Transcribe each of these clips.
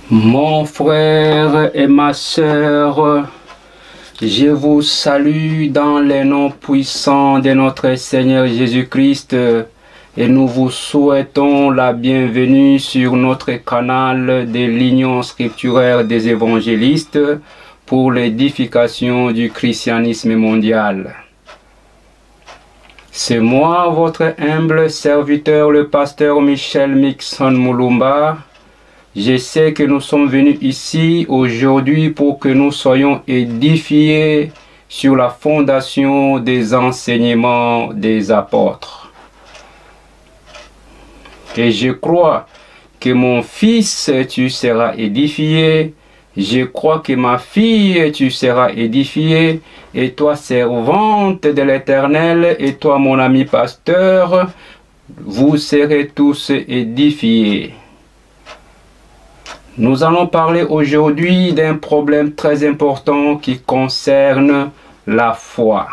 Mon frère et ma sœur, je vous salue dans les noms puissants de notre Seigneur Jésus-Christ et nous vous souhaitons la bienvenue sur notre canal de l'Union scripturaire des évangélistes pour l'édification du christianisme mondial. C'est moi, votre humble serviteur, le pasteur Michel Mixon Moulumba. Je sais que nous sommes venus ici aujourd'hui pour que nous soyons édifiés sur la fondation des enseignements des apôtres. Et je crois que mon fils, tu seras édifié. Je crois que ma fille, tu seras édifiée. Et toi, servante de l'Éternel, et toi, mon ami pasteur, vous serez tous édifiés. Nous allons parler aujourd'hui d'un problème très important qui concerne la foi.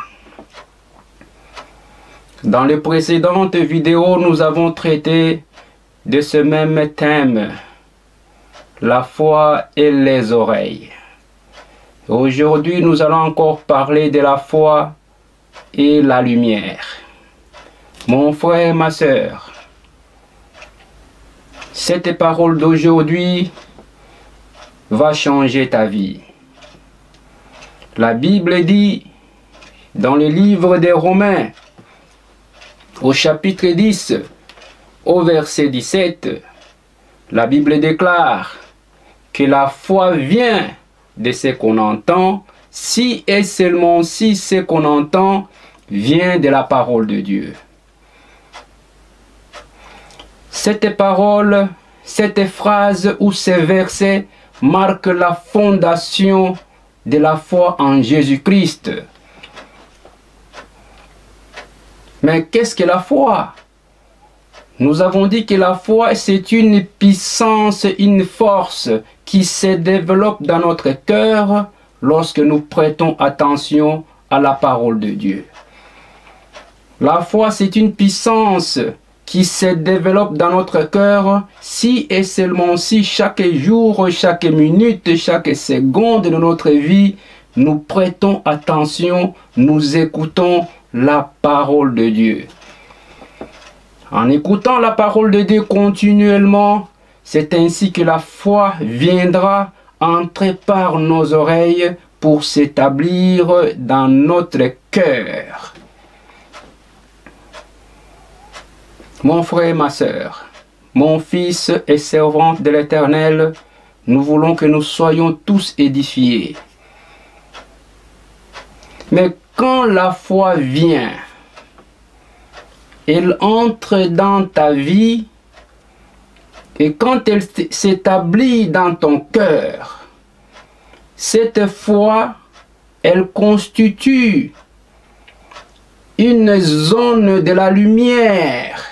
Dans les précédentes vidéos, nous avons traité de ce même thème, la foi et les oreilles. Aujourd'hui, nous allons encore parler de la foi et la lumière. Mon frère et ma sœur, cette parole d'aujourd'hui va changer ta vie. La Bible dit dans le livre des Romains, au chapitre 10, au verset 17, la Bible déclare que la foi vient de ce qu'on entend, si et seulement si ce qu'on entend vient de la parole de Dieu. Cette parole, cette phrase ou ce verset marque la fondation de la foi en Jésus-Christ. Mais qu'est-ce que la foi? Nous avons dit que la foi, c'est une puissance, une force qui se développe dans notre cœur lorsque nous prêtons attention à la parole de Dieu. La foi, c'est une puissance qui se développe dans notre cœur si et seulement si chaque jour, chaque minute, chaque seconde de notre vie, nous prêtons attention, nous écoutons la parole de Dieu. En écoutant la parole de Dieu continuellement, c'est ainsi que la foi viendra entrer par nos oreilles pour s'établir dans notre cœur. Mon frère et ma sœur, mon fils et servante de l'Éternel, nous voulons que nous soyons tous édifiés. Mais quand la foi vient, elle entre dans ta vie et quand elle s'établit dans ton cœur, cette foi, elle constitue une zone de la lumière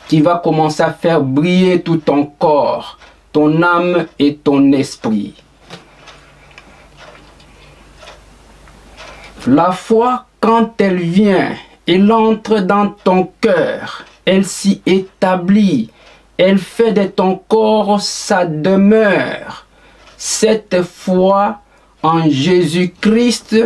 qui va commencer à faire briller tout ton corps, ton âme et ton esprit. La foi, quand elle vient, elle entre dans ton cœur, elle s'y établit, elle fait de ton corps sa demeure. Cette foi en Jésus-Christ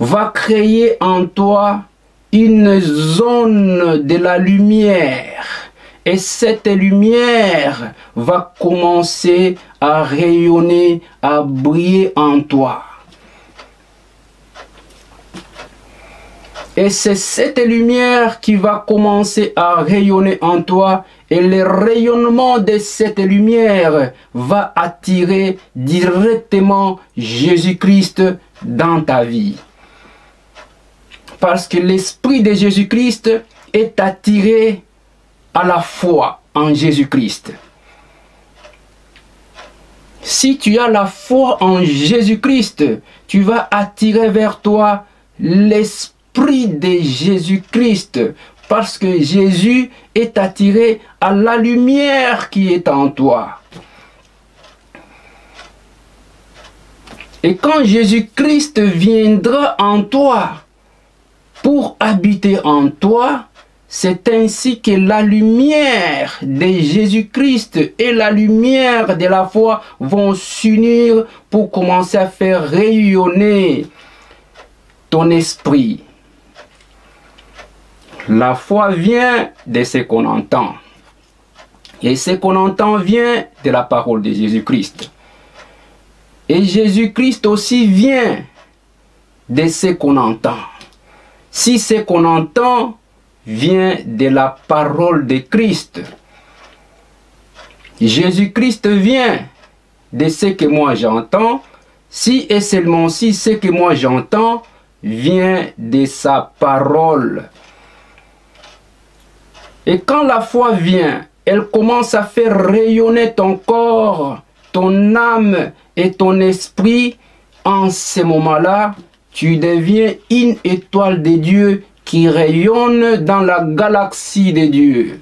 va créer en toi une zone de la lumière. Et cette lumière va commencer à rayonner, à briller en toi. Et c'est cette lumière qui va commencer à rayonner en toi. Et le rayonnement de cette lumière va attirer directement Jésus-Christ dans ta vie. Parce que l'esprit de Jésus-Christ est attiré à la foi en Jésus-Christ. Si tu as la foi en Jésus-Christ, tu vas attirer vers toi l'esprit de Jésus-Christ. Parce que Jésus est attiré à la lumière qui est en toi. Et quand Jésus-Christ viendra en toi, pour habiter en toi, c'est ainsi que la lumière de Jésus-Christ et la lumière de la foi vont s'unir pour commencer à faire rayonner ton esprit. La foi vient de ce qu'on entend. Et ce qu'on entend vient de la parole de Jésus-Christ. Et Jésus-Christ aussi vient de ce qu'on entend. Si ce qu'on entend vient de la parole de Christ, Jésus-Christ vient de ce que moi j'entends, si et seulement si ce que moi j'entends vient de sa parole. Et quand la foi vient, elle commence à faire rayonner ton corps, ton âme et ton esprit. En ce moment-là, tu deviens une étoile de Dieu qui rayonne dans la galaxie de Dieu.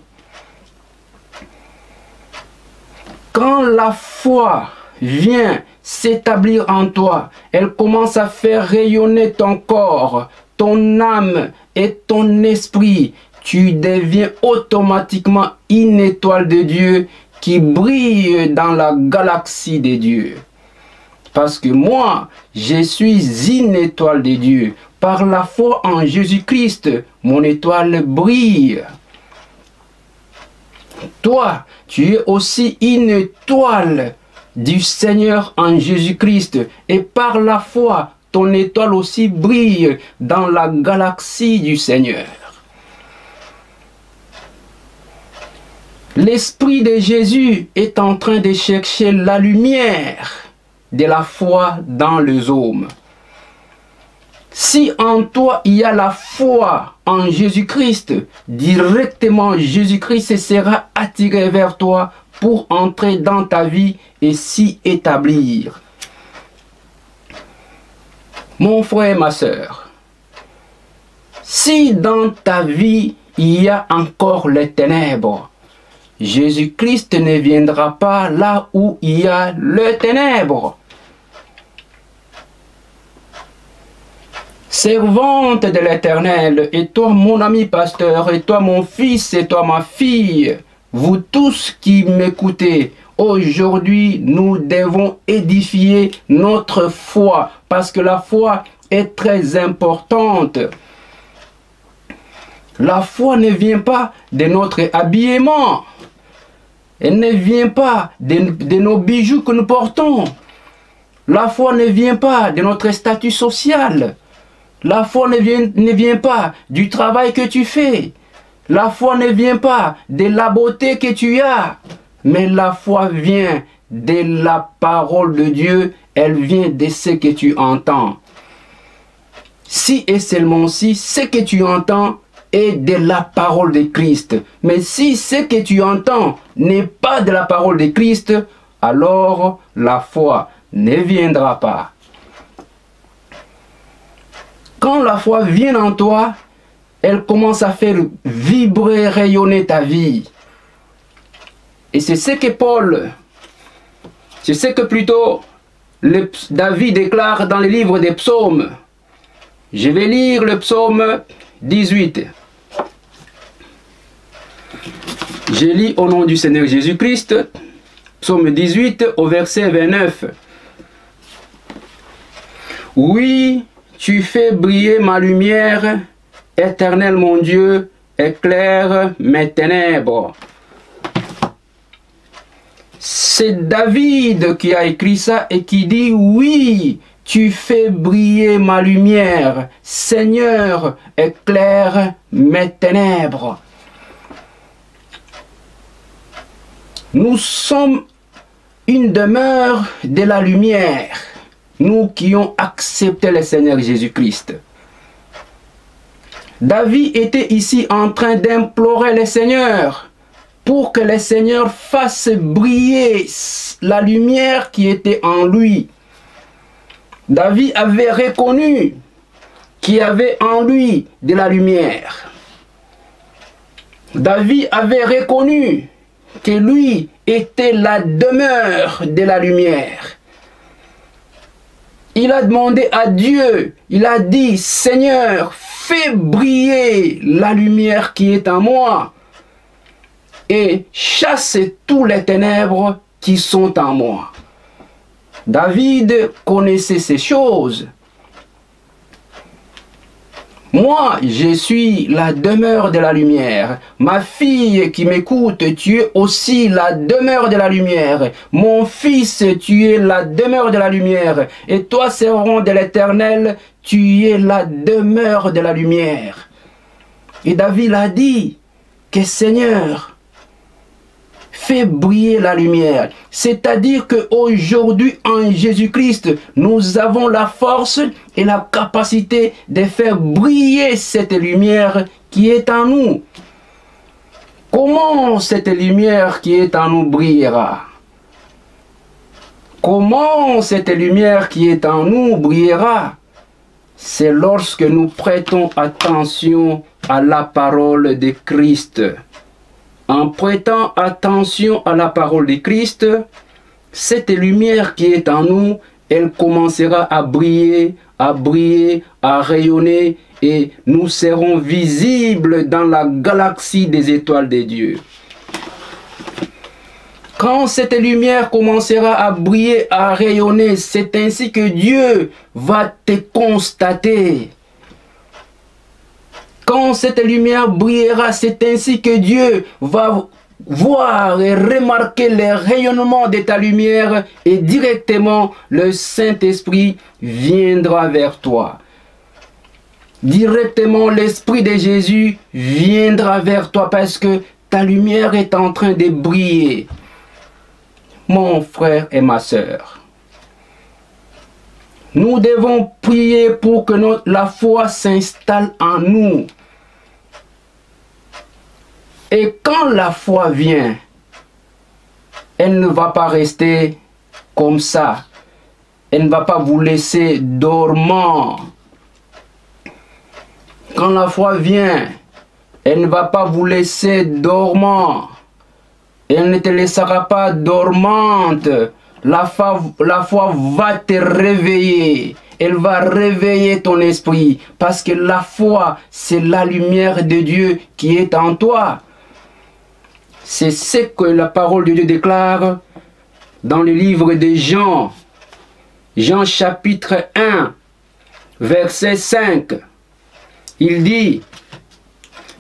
Quand la foi vient s'établir en toi, elle commence à faire rayonner ton corps, ton âme et ton esprit. Tu deviens automatiquement une étoile de Dieu qui brille dans la galaxie de Dieu. Parce que moi, je suis une étoile de Dieu. Par la foi en Jésus-Christ, mon étoile brille. Toi, tu es aussi une étoile du Seigneur en Jésus-Christ. Et par la foi, ton étoile aussi brille dans la galaxie du Seigneur. L'Esprit de Jésus est en train de chercher la lumière de la foi dans les hommes. Si en toi il y a la foi en Jésus-Christ, directement Jésus-Christ sera attiré vers toi pour entrer dans ta vie et s'y établir. Mon frère et ma soeur, si dans ta vie il y a encore les ténèbres, Jésus-Christ ne viendra pas là où il y a les ténèbres. Servante de l'Éternel, et toi mon ami pasteur, et toi mon fils, et toi ma fille, vous tous qui m'écoutez, aujourd'hui nous devons édifier notre foi, parce que la foi est très importante. La foi ne vient pas de notre habillement. Elle ne vient pas de nos bijoux que nous portons. La foi ne vient pas de notre statut social. La foi ne vient pas du travail que tu fais. La foi ne vient pas de la beauté que tu as. Mais la foi vient de la parole de Dieu. Elle vient de ce que tu entends. Si et seulement si ce que tu entends est de la parole de Christ. Mais si ce que tu entends n'est pas de la parole de Christ, alors la foi ne viendra pas. Quand la foi vient en toi, elle commence à faire vibrer, rayonner ta vie. Et c'est ce que c'est ce que plutôt David déclare dans le livre des psaumes. Je vais lire le psaume 18. Je lis au nom du Seigneur Jésus-Christ, psaume 18 au verset 29. Oui, tu fais briller ma lumière, Éternel mon Dieu, éclaire mes ténèbres. C'est David qui a écrit ça et qui dit, oui, tu fais briller ma lumière, Seigneur, éclaire mes ténèbres. Nous sommes une demeure de la lumière, nous qui avons accepté le Seigneur Jésus-Christ. David était ici en train d'implorer le Seigneur pour que le Seigneur fasse briller la lumière qui était en lui. David avait reconnu qu'il y avait en lui de la lumière. David avait reconnu que lui était la demeure de la lumière. Il a demandé à Dieu, il a dit, Seigneur, fais briller la lumière qui est en moi et chasse toutes les ténèbres qui sont en moi. David connaissait ces choses. Moi, je suis la demeure de la lumière. Ma fille qui m'écoute, tu es aussi la demeure de la lumière. Mon fils, tu es la demeure de la lumière. Et toi, servant de l'Éternel, tu es la demeure de la lumière. Et David a dit que Seigneur, fais briller la lumière. C'est-à-dire qu'aujourd'hui, en Jésus-Christ, nous avons la force et la capacité de faire briller cette lumière qui est en nous. Comment cette lumière qui est en nous brillera? Comment cette lumière qui est en nous brillera? C'est lorsque nous prêtons attention à la parole de Christ. En prêtant attention à la parole de Christ, cette lumière qui est en nous, elle commencera à briller, à rayonner, et nous serons visibles dans la galaxie des étoiles de Dieu. Quand cette lumière commencera à briller, à rayonner, c'est ainsi que Dieu va te constater. Quand cette lumière brillera, c'est ainsi que Dieu va voir et remarquer les rayonnements de ta lumière et directement le Saint-Esprit viendra vers toi. Directement l'Esprit de Jésus viendra vers toi parce que ta lumière est en train de briller. Mon frère et ma sœur, nous devons prier pour que la foi s'installe en nous. Et quand la foi vient, elle ne va pas rester comme ça. Elle ne va pas vous laisser dormant. Quand la foi vient, elle ne va pas vous laisser dormant. Elle ne te laissera pas dormante. La foi va te réveiller. Elle va réveiller ton esprit. Parce que la foi, c'est la lumière de Dieu qui est en toi. C'est ce que la parole de Dieu déclare dans le livre de Jean. Jean chapitre 1, verset 5. Il dit,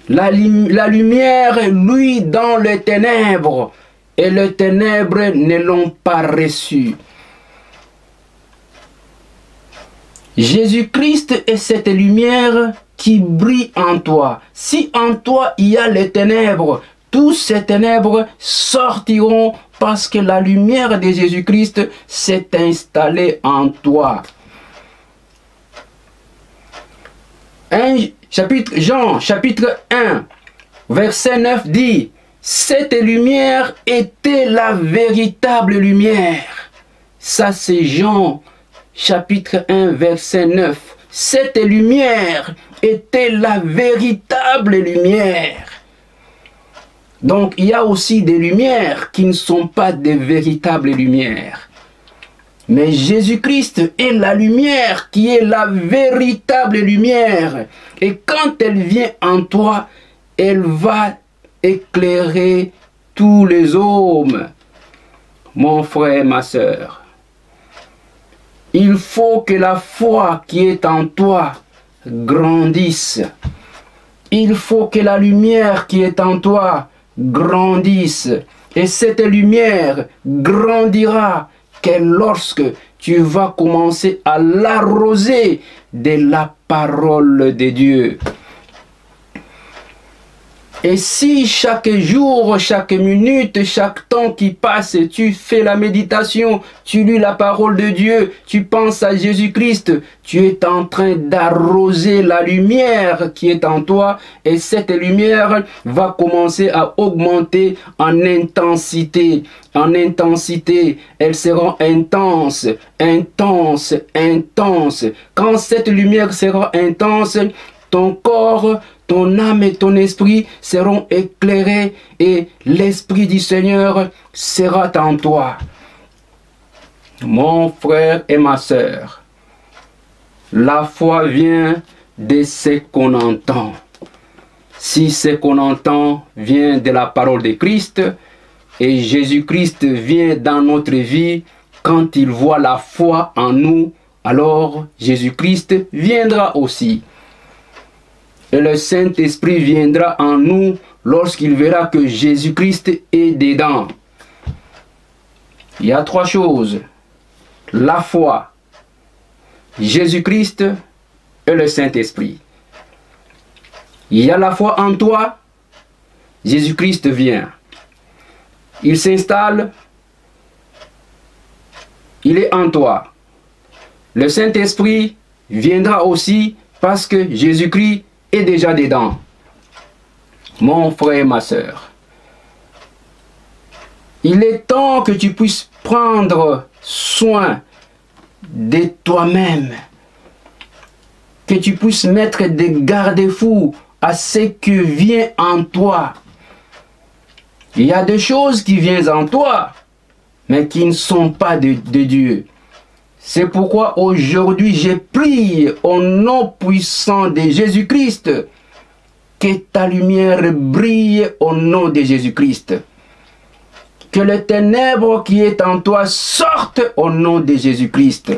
la lumière, lui, dans les ténèbres, et les ténèbres ne l'ont pas reçu. Jésus-Christ est cette lumière qui brille en toi. Si en toi il y a les ténèbres, toutes ces ténèbres sortiront parce que la lumière de Jésus-Christ s'est installée en toi. Jean chapitre 1, verset 9 dit, cette lumière était la véritable lumière. Ça c'est Jean chapitre 1, verset 9. Cette lumière était la véritable lumière. Donc il y a aussi des lumières qui ne sont pas des véritables lumières. Mais Jésus-Christ est la lumière qui est la véritable lumière. Et quand elle vient en toi, elle va éclairer tous les hommes. Mon frère, ma sœur, il faut que la foi qui est en toi grandisse. Il faut que la lumière qui est en toi grandisse. Et cette lumière grandira que lorsque tu vas commencer à l'arroser de la parole de Dieu. Et si chaque jour, chaque minute, chaque temps qui passe, tu fais la méditation, tu lis la parole de Dieu, tu penses à Jésus-Christ, tu es en train d'arroser la lumière qui est en toi et cette lumière va commencer à augmenter en intensité. En intensité, elles seront intenses, intenses, intenses. Quand cette lumière sera intense, ton corps, ton âme et ton esprit seront éclairés et l'Esprit du Seigneur sera en toi. Mon frère et ma sœur, La foi vient de ce qu'on entend. Si ce qu'on entend vient de la parole de Christ, et Jésus-Christ vient dans notre vie, quand il voit la foi en nous, alors Jésus-Christ viendra aussi. Et le Saint-Esprit viendra en nous lorsqu'il verra que Jésus-Christ est dedans. Il y a trois choses. La foi, Jésus-Christ et le Saint-Esprit. Il y a la foi en toi, Jésus-Christ vient. Il s'installe, il est en toi. Le Saint-Esprit viendra aussi parce que Jésus-Christ est déjà dedans. Mon frère et ma sœur, il est temps que tu puisses prendre soin de toi-même, que tu puisses mettre des garde-fous à ce que vient en toi. Il y a des choses qui viennent en toi, mais qui ne sont pas de Dieu. C'est pourquoi aujourd'hui je prie au nom puissant de Jésus-Christ, que ta lumière brille au nom de Jésus-Christ. Que les ténèbres qui est en toi sortent au nom de Jésus-Christ.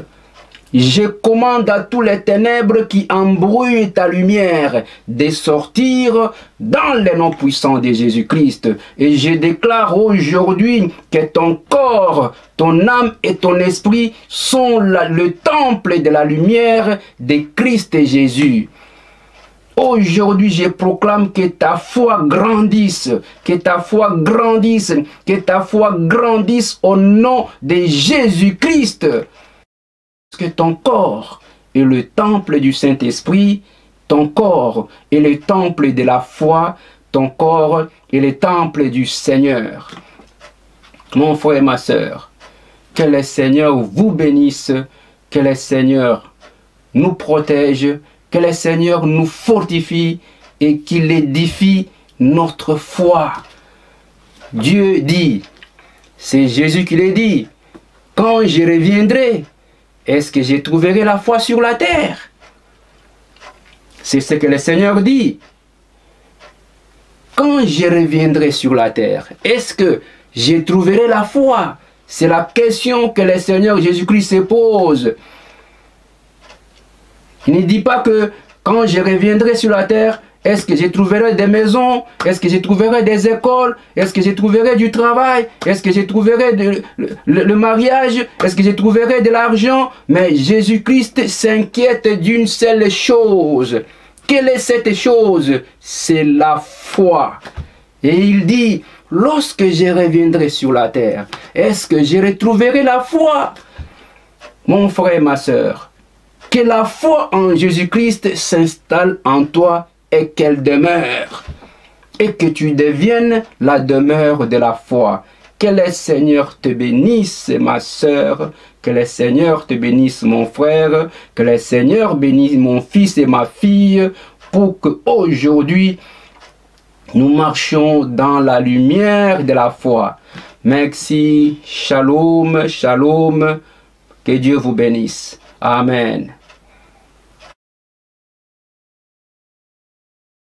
Je commande à tous les ténèbres qui embrouillent ta lumière de sortir dans le nom puissant de Jésus-Christ. Et je déclare aujourd'hui que ton corps, ton âme et ton esprit sont le temple de la lumière de Christ Jésus. Aujourd'hui, je proclame que ta foi grandisse, que ta foi grandisse, que ta foi grandisse au nom de Jésus-Christ. Que ton corps est le temple du Saint-Esprit, ton corps est le temple de la foi, ton corps est le temple du Seigneur. Mon frère et ma sœur, que le Seigneur vous bénisse, que le Seigneur nous protège, que le Seigneur nous fortifie et qu'il édifie notre foi. Dieu dit, c'est Jésus qui l'a dit, quand je reviendrai, est-ce que je trouverai la foi sur la terre? C'est ce que le Seigneur dit. Quand je reviendrai sur la terre, est-ce que je trouverai la foi? C'est la question que le Seigneur Jésus-Christ se pose. Il ne dit pas que quand je reviendrai sur la terre, est-ce que je trouverai des maisons? Est-ce que je trouverai des écoles? Est-ce que je trouverai du travail? Est-ce que je trouverai le mariage? Est-ce que je trouverai de l'argent? Mais Jésus-Christ s'inquiète d'une seule chose. Quelle est cette chose? C'est la foi. Et il dit, lorsque je reviendrai sur la terre, est-ce que je retrouverai la foi? Mon frère et ma sœur, que la foi en Jésus-Christ s'installe en toi et qu'elle demeure, et que tu deviennes la demeure de la foi. Que le Seigneur te bénisse, ma sœur, que le Seigneur te bénisse, mon frère, que le Seigneur bénisse mon fils et ma fille, pour qu'aujourd'hui, nous marchions dans la lumière de la foi. Merci, shalom, shalom, que Dieu vous bénisse. Amen.